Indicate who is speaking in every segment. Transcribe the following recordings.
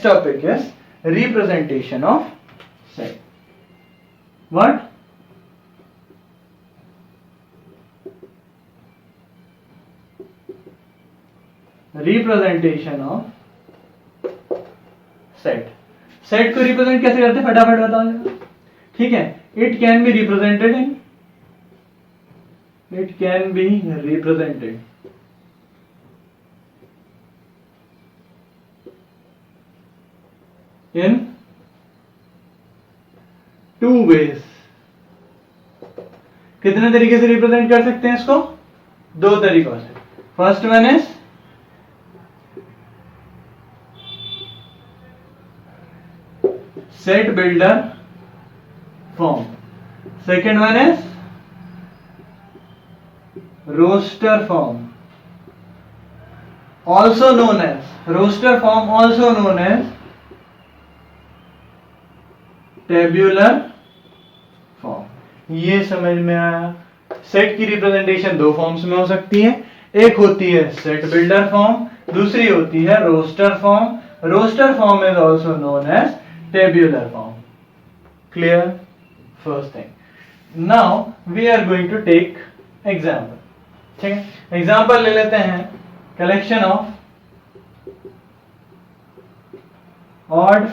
Speaker 1: topic is representation of set. What? Representation of set. Set को represent कैसे करते हैं फटाफट बताओ. ठीक है, it can be represented in two ways. कितने तरीके से रिप्रेजेंट कर सकते हैं इसको? दो तरीकों से. First one is set builder form. Second one is roster form, also known as roster form, also known as tabular form. ये समझ में आया. सेट की रिप्रेजेंटेशन दो फॉर्म्स में हो सकती है. एक होती है सेट बिल्डर फॉर्म, दूसरी होती है roster form. Roster form is also known as tabular form. Clear? First thing. Now we are going to take example. ठीक है, एग्जाम्पल ले लेते हैं. Collection of odd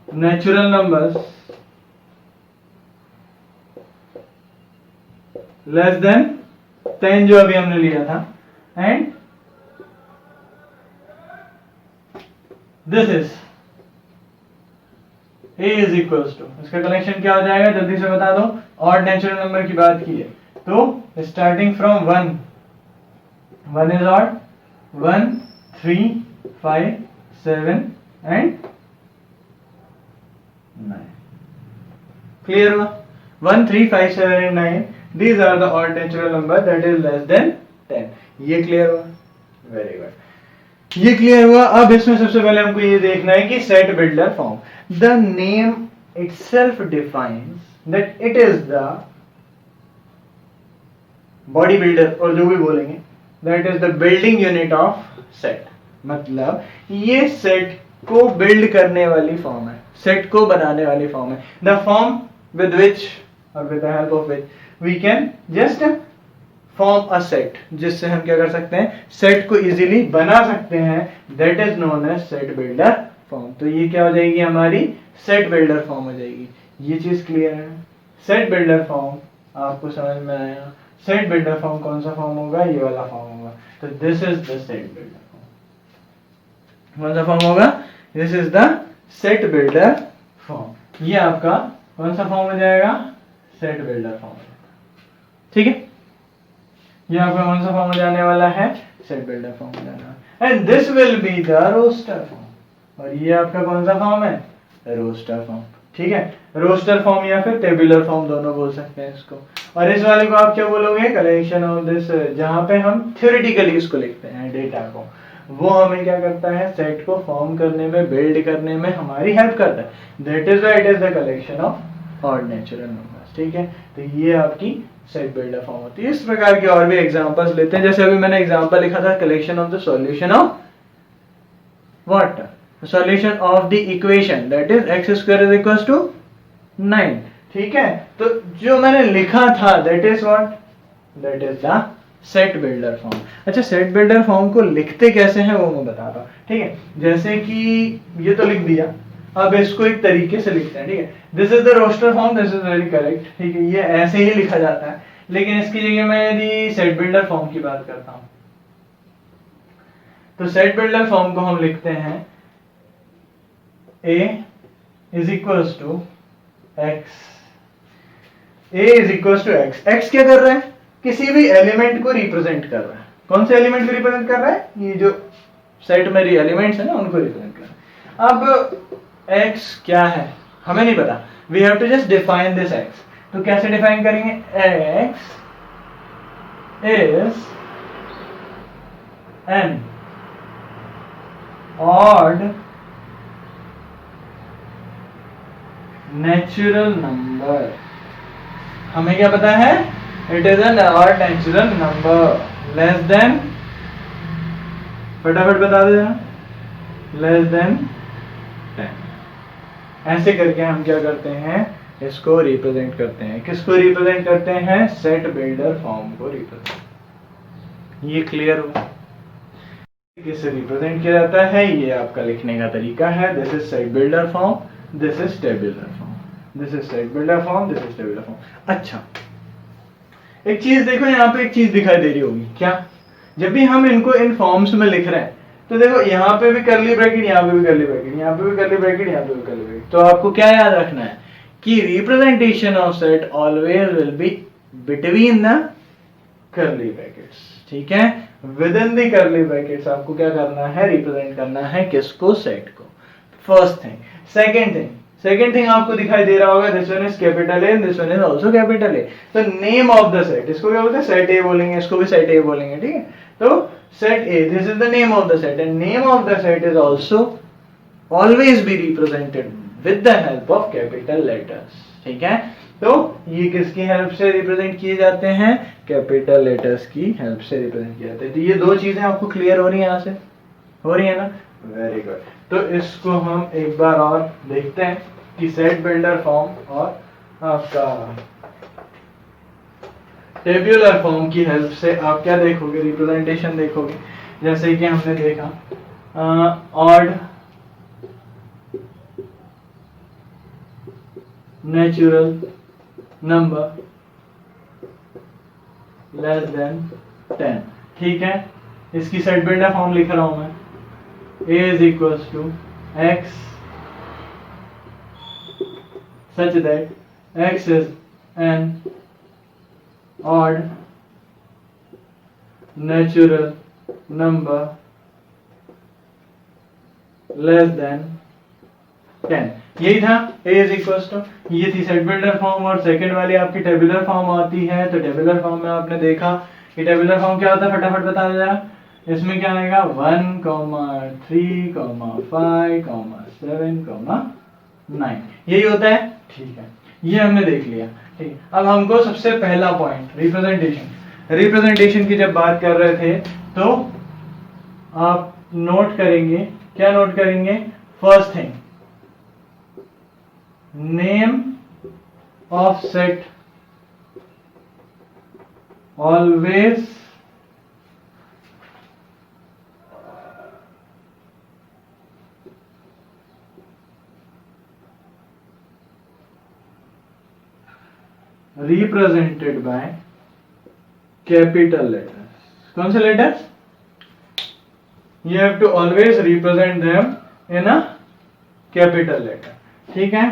Speaker 1: natural numbers less than 10 जो अभी हमने लिया था, and this is a is equals to, इसका कलेक्शन क्या हो जाएगा जल्दी से बता दो. ऑड नेचुरल नंबर की बात की है तो starting from 1 is odd, 1 3 5 7 and 9. Clear हुआ? 1 3 5 7 and 9, these are the odd natural number that is less than 10. ये क्लियर हुआ? Very good. ये क्लियर हुआ. अब इसमें सबसे पहले हमको ये देखना है कि set builder form. The name itself defines that it is the body builder, और जो भी बोलेंगे that is the building unit of set. मतलब ये सेट को बिल्ड करने वाली फॉर्म है, सेट को बनाने वाली फॉर्म है. द फॉर्म विद विच और with the help of which we can just form a set, जिससे हम क्या कर सकते हैं, सेट को इजीली बना सकते हैं. That is known as set builder form. तो ये क्या हो जाएगी, हमारी सेट बिल्डर फॉर्म हो जाएगी. ये चीज क्लियर है? सेट बिल्डर फॉर्म आपको समझ में आया. सेट बिल्डर फॉर्म कौन सा फॉर्म होगा, ये वाला फॉर्म होगा. तो this is the set builder form. कौन सा फॉर्म होगा, this is the set builder form. ये आपका कौन सा फॉर्म हो जाएगा, सेट बिल्डर फॉर्म. ठीक है, ये आपका कौन सा फॉर्म हो जाने वाला है, सेट बिल्डर फॉर्म हो जाना. And this will be the roster form. और ये आपका कौन सा फॉर्म है, रोस्टर फॉर्म. ठीक है, रोस्टर फॉर्म या फिर टेबुलर फॉर्म दोनों बोल सकते हैं इसको. और इस वाले को आप क्या बोलोगे, कलेक्शन ऑफ दिस, जहां पे हम थ्योरेटिकली इसको लिखते हैं डेटा को, वो हमें क्या करता है, सेट को फॉर्म करने में, बिल्ड करने में हमारी हेल्प करता है. That is why it is the collection of odd natural numbers. ठीक है, तो ये आपकी सेट बिल्डर फॉर्म होती है. इस प्रकार के और भी एग्जांपल्स लेते हैं. जैसे अभी मैंने एग्जांपल लिखा था, collection of the solution of what, solution of the equation that is x square is equals to 9. ठीक है, तो जो मैंने लिखा था that is what, that is the set builder form. अच्छा, सेट बिल्डर फॉर्म को लिखते कैसे हैं वो मैं बताता हूं. ठीक है, जैसे कि ये तो लिख दिया, अब इसको एक तरीके से लिखते हैं. ठीक है, this is the roster form, this is very correct. ठीक है, ये ऐसे ही लिखा जाता है. लेकिन इसकी जगह मैं यदि सेट बिल्डर फॉर्म की बात करता हूं, तो सेट बिल्डर फॉर्म को हम लिखते हैं a is equals to x. a is equals to x. x क्या कर रहा है, किसी भी एलिमेंट को रिप्रेजेंट कर रहा है. कौन से एलिमेंट को रिप्रेजेंट कर रहा है, ये जो सेट में एलिमेंट्स है ना, उनको रिप्रेजेंट कर रहा है. अब x क्या है हमें नहीं पता, we have to just define this x. तो कैसे डिफाइन करेंगे, x is an odd natural number. हमें क्या पता है, it is an odd natural number less than, फटाफट बता दो. Less than 10। ऐसे करके हम क्या करते हैं, इसको रिप्रेजेंट करते हैं। किसको रिप्रेजेंट करते हैं, सेट बिल्डर फॉर्म को रिप्रेजेंट। ये क्लियर हो किससे रिप्रेजेंट किया जाता है, ये आपका लिखने का तरीका है। This is set builder form, this is tabular form, this is set builder form, this is tabular form. अच्छा, एक चीज देखो, यहाँ पे एक चीज दिखाई दे रही होगी क्या, जब भी हम इनको इन फॉर्म्स में लिख रहे हैं तो देखो यहाँ पे भी करली ब्रैकेट, यहाँ पे भी करली ब्रैकेट, यहाँ पे भी करली ब्रैकेट, यहाँ पे भी करली ब्रैकेट। तो आपको क्या याद रखना है कि representation of set always will be between the करली ब्रैकेट्स, ठीक है। विद इन द करली ब्रैकेट्स आपको क्या करना है, रिप्रेजेंट करना है किसको, सेट को। First thing. सेकंड थिंग आपको दिखाई दे रहा होगा, this one is capital A, this one is also capital A. तो नेम ऑफ द सेट, इसको क्या बोलते हैं, सेट ए बोलेंगे, इसको भी सेट ए बोलेंगे, ठीक है। तो set A, this is the name of the set, and name of the set is also always be represented with the help of capital letters, ठीक है। तो ये किसकी हेल्प से रिप्रेजेंट किए जाते हैं, कैपिटल लेटर्स की हेल्प से रिप्रेजेंट किए जाते हैं। तो ये दो चीजें आपको क्लियर हो रही है, यहाँ से हो रही है ना, वेरी गुड। तो इसको हम एक बार और देखते हैं कि सेट बिल्डर फॉर्म और आपका टेब्यूलर फॉर्म की हेल्प से आप क्या देखोगे, रिप्रेजेंटेशन देखोगे। जैसे कि हमने देखा odd natural number less than 10, ठीक है। इसकी सेट बिल्डर फॉर्म लिख रहा हूं मैं, a is equals to x such that x is an odd natural number less than 10। यही था a is equals to, ये थी सेट बिल्डर फॉर्म। और सेकंड वाली आपकी टेबुलर फॉर्म आती है। तो टेबुलर फॉर्म में आपने देखा कि टेबुलर फॉर्म क्या होता है, फटाफट बता दे। इसमें क्या आएगा, 1, 3, 5, 7, 9, यही होता है, ठीक है। ये हमने देख लिया, ठीक। अब हमको सबसे पहला पॉइंट, रिप्रेजेंटेशन की जब बात कर रहे थे तो आप नोट करेंगे, क्या नोट करेंगे, first thing, name of set always represented by capital letters। कौन से letters? You have to always represent them in a capital letter, ठीक है।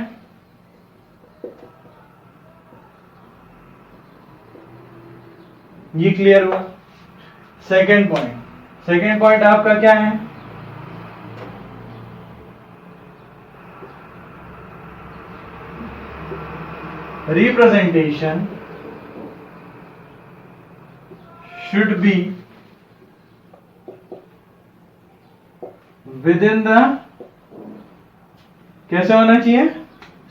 Speaker 1: ये क्लियर हुआ। सेकेंड पॉइंट आपका क्या है, representation should be within the, कैसे होना चाहिए,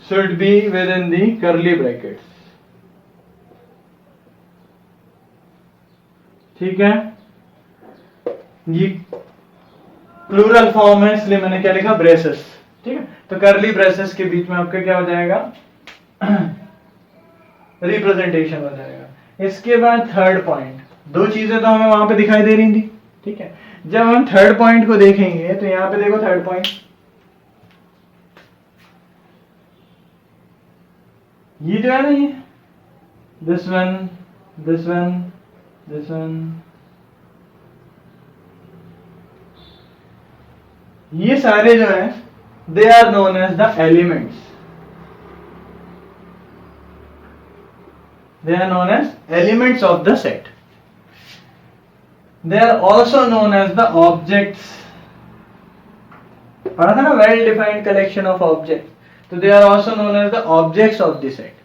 Speaker 1: should be within the curly brackets, ठीक है। ये प्लूरल फॉर्म है इसलिए मैंने क्या लिखा, ब्रेसेस, ठीक है। तो कर्ली ब्रेसेस के बीच में आपका क्या हो जाएगा, रिप्रेजेंटेशन हो जाएगा। इसके बाद थर्ड पॉइंट, दो चीजें तो हमें वहां पे दिखाई दे रही थी, ठीक है। जब हम थर्ड पॉइंट को देखेंगे तो यहाँ पे देखो थर्ड पॉइंट, ये जो है ना, ये this one, this one, this one, ये सारे जो है they are known as the elements, they are known as elements of the set। they are also known as the objects। पढ़ा था ना, well defined collection of objects, तो they are also known as the objects of the set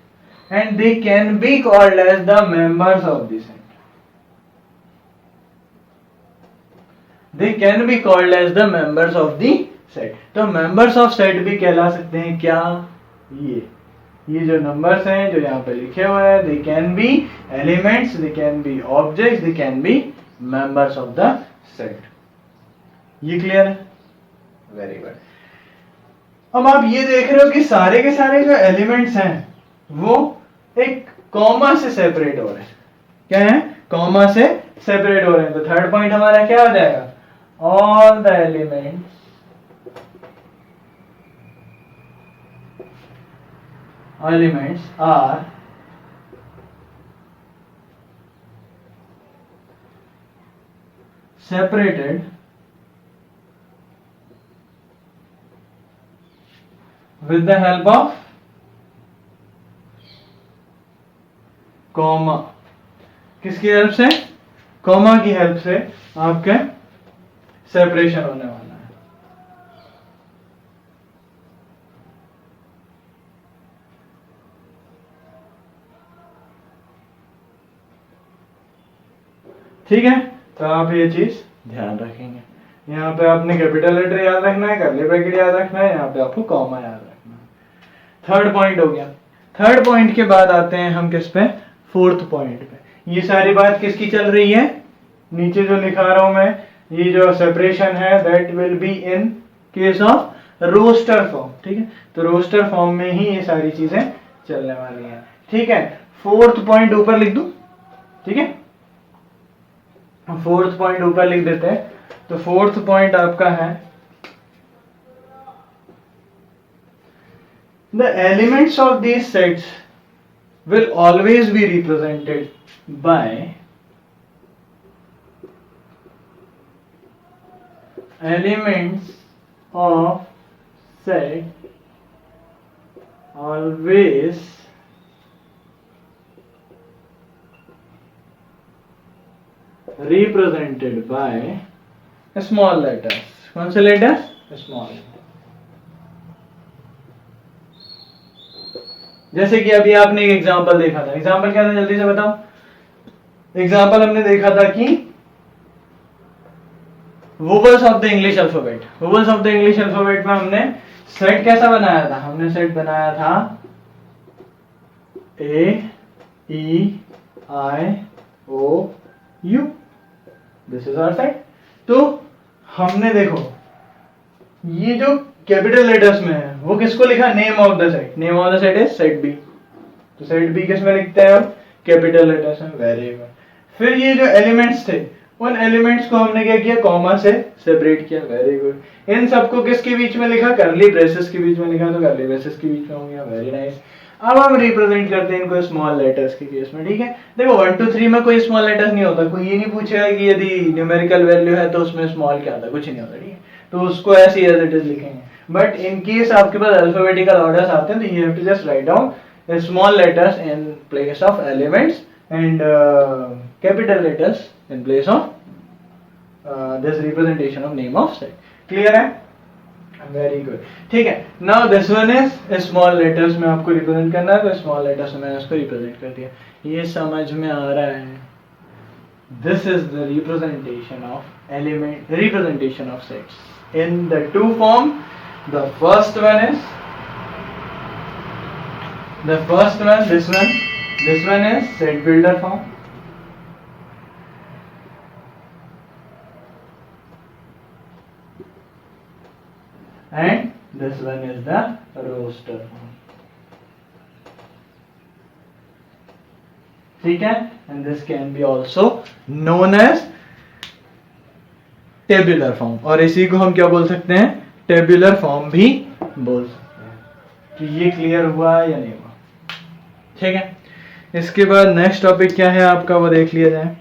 Speaker 1: and they can be called as the members of the set। they can be called as the members of the set। तो members of set भी कहला सकते हैं क्या, ये जो numbers हैं जो यहाँ पे लिखे हुए हैं, they can be elements, they can be objects, they can be members of the set। ये क्लियर है, वेरी गुड। अब आप ये देख रहे हो कि सारे के सारे जो एलिमेंट्स हैं वो एक कॉमा से सेपरेट हो रहे हैं। क्या है? कॉमा से सेपरेट हो रहे हैं। तो थर्ड पॉइंट हमारा क्या हो जाएगा? All the elements are separated with the help of comma. किसकी हेल्प से? कॉमा की हेल्प से आपके सेपरेशन होने वाला है। ठीक है, तो आप ये चीज ध्यान रखेंगे। यहाँ पे आपने कैपिटल लेटर याद रखना है, कर्ली ब्रैकेट याद रखना है, यहाँ पे आपको कॉमा याद रखना है। थर्ड पॉइंट हो गया। थर्ड पॉइंट के बाद आते हैं हम किस पे? फोर्थ पॉइंट पे। ये सारी बात किसकी चल रही है? नीचे जो लिखा रहा हूं मैं, ये जो सेपरेशन है that will be in case of roster form. ठीक है, तो रोस्टर फॉर्म में ही ये सारी चीजें चलने वाली हैं। ठीक है, फोर्थ पॉइंट ऊपर लिख दूं? ठीक है, फोर्थ पॉइंट ऊपर लिख देते हैं। तो फोर्थ पॉइंट आपका है the elements of these sets will always be represented by elements of set always represented by small letters। कौन से लेटर्स? स्मॉल। जैसे कि अभी आपने एक एग्जांपल देखा था। एग्जांपल क्या था? जल्दी से बताओ। एग्जांपल हमने देखा था कि vowels of the English alphabet. Vowels of the English alphabet में हमने सेट कैसा बनाया था? हमने सेट बनाया था A E I O U. This is our set. तो हमने देखो ये जो कैपिटल लेटर्स में है वो किसको लिखा? Name of the set. Name of the set is set B. तो सेट बी किस में लिखते हैं? अब कैपिटल लेटर्स में। Very good. फिर ये जो एलिमेंट्स थे उन एलिमेंट्स को हमने क्या किया? कॉमा से सेपरेट किया। Very good. इन सबको किसके बीच में लिखा? कर्ली ब्रेसेस के बीच में लिखा, तो कर्ली ब्रेसेस के बीच में हो गया। Very nice. अब हम रिप्रेजेंट करते हैं इनको स्मॉल लेटर्स के केस में। ठीक है, देखो 1 2 3 में कोई स्मॉल लेटर्स नहीं होता। कोई ये नहीं पूछेगा कि यदि न्यूमेरिकल वैल्यू है तो उसमें स्मॉल क्या होता है, कुछ नहीं होता। ठीक है, तो उसको ऐसे एज इट इज लिखेंगे। बट इन केस आपके पास अल्फाबेटिकल ऑर्डर्स आते हैं तो you have to just write down small letters in place of elements and capital letters in place of this representation of name of set. Clear है? Very good. ठीक है, now this one is small letters में आपको represent करना है, तो small letters में मैंने इसको रिप्रेजेंट कर दिया। ये समझ में आ रहा है? This is the representation of element, representation of sets in the two form. The first one is this one is set builder form, and this one is the roster form. ठीक है, and this can be also known as tabular form, और इसी को हम क्या बोल सकते हैं? टेबुलर फॉर्म भी बोल सकते हैं। तो ये क्लियर हुआ या नहीं हुआ? ठीक है, इसके बाद नेक्स्ट टॉपिक क्या है आपका वो देख लिया जाए।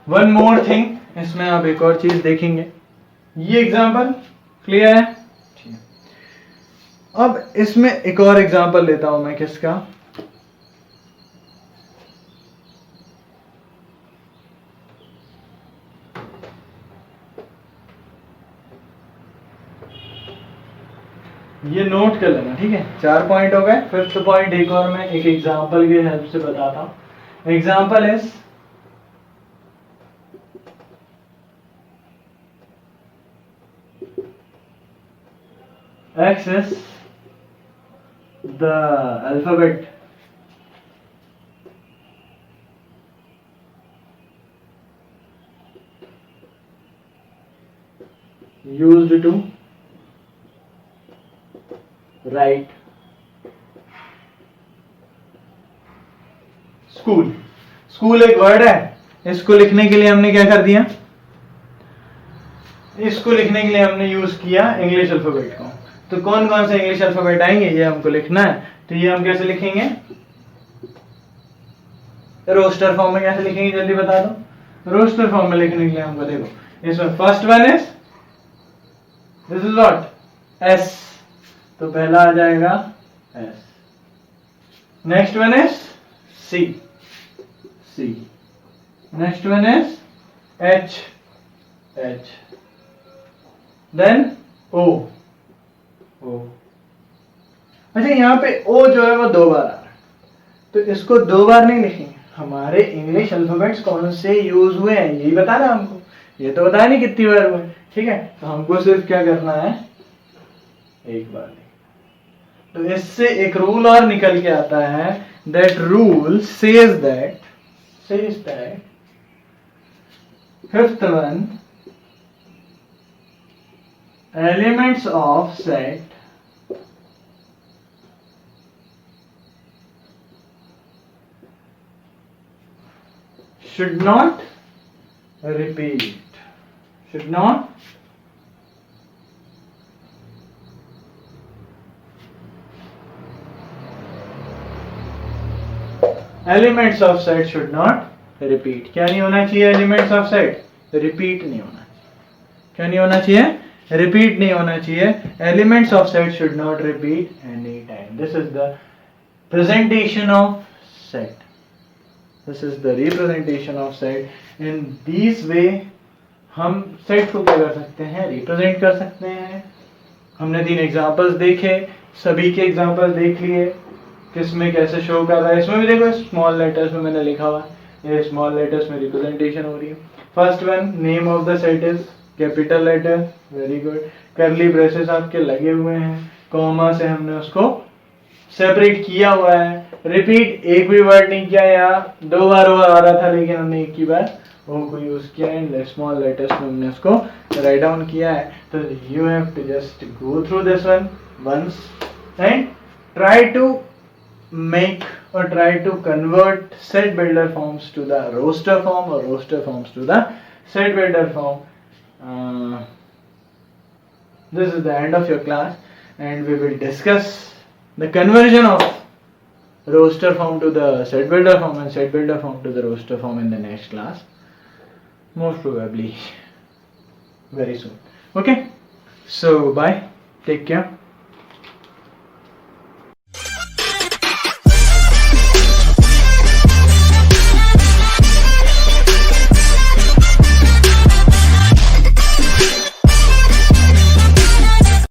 Speaker 1: वन मोर थिंग, इसमें आप एक और चीज देखेंगे। ये एग्जांपल क्लियर है? अब इसमें एक और एग्जांपल लेता हूं मैं। किसका? ये नोट कर लेना। ठीक है, 4 पॉइंट हो गए। फिफ्थ पॉइंट एक और मैं एक एग्जांपल की हेल्प से बताता हूं। Example is X is the alphabet used to write school. School एक वर्ड है, इसको लिखने के लिए हमने क्या कर दिया, इसको लिखने के लिए हमने यूज किया इंग्लिश अल्फाबेट को. तो कौन कौन से इंग्लिश अल्फाबेट आएंगे ये हमको लिखना है. तो ये हम कैसे लिखेंगे, रोस्टर फॉर्म में कैसे लिखेंगे जल्दी बता दो. रोस्टर फॉर्म में लिखने के लिए हमको देखो, इसमें first one is this is what S, तो पहला आ जाएगा S. Next one is C, C. Next one is H, H. Then O, O. अच्छा यहाँ पे ओ जो है वो 2 बार आ रहा है, तो इसको 2 बार नहीं लिखेंगे. हमारे इंग्लिश अल्फाबेट्स कौन से यूज हुए हैं यही बताना हमको, ये तो बताया नहीं कितनी बार हुए. ठीक है, तो हमको सिर्फ क्या करना है, एक बार लिखना. तो इससे एक रूल और निकल के आता है, that rule says that fifth one, elements of set should not repeat, should not elements of set should not repeat. क्या नहीं होना चाहिए, elements of set repeat नहीं होना चाहिए. क्या नहीं होना चाहिए, repeat नहीं होना चाहिए. Elements of set should not repeat any time. This is the presentation of set. This is the representation of set. In this way हम सेट को क्या कर सकते हैं, रिप्रेजेंट कर सकते हैं. हमने 3 एग्जांपल्स देखे, सभी के एग्जांपल्स देख लिए, किसमें कैसे शो कर रहा है. इसमें भी देखो स्मॉल लेटर्स में मैंने लिखा हुआ है, ये स्मॉल लेटर्स में रिप्रेजेंटेशन हो रही है. First one, name of the set is capital letter, very good. Curly braces आपके लगे हुए हैं, कॉमा से हमने उसको सेपरेट किया हुआ है. रिपीट एक भी वर्ड नहीं किया, यहाँ 2 बार आ रहा था लेकिन हमने एक ही बार ओ को यूज किया है. स्मॉल लेटर्स में हमने उसको राइट डाउन किया है. तो you have to just go through this one once and try to make or try to convert set builder forms to the roster form or roster forms to the set builder form. This is the end of your class and we will discuss the conversion of roster form to the set builder form and set builder form to the roster form in the next class, most probably very soon. Okay, so bye, take care.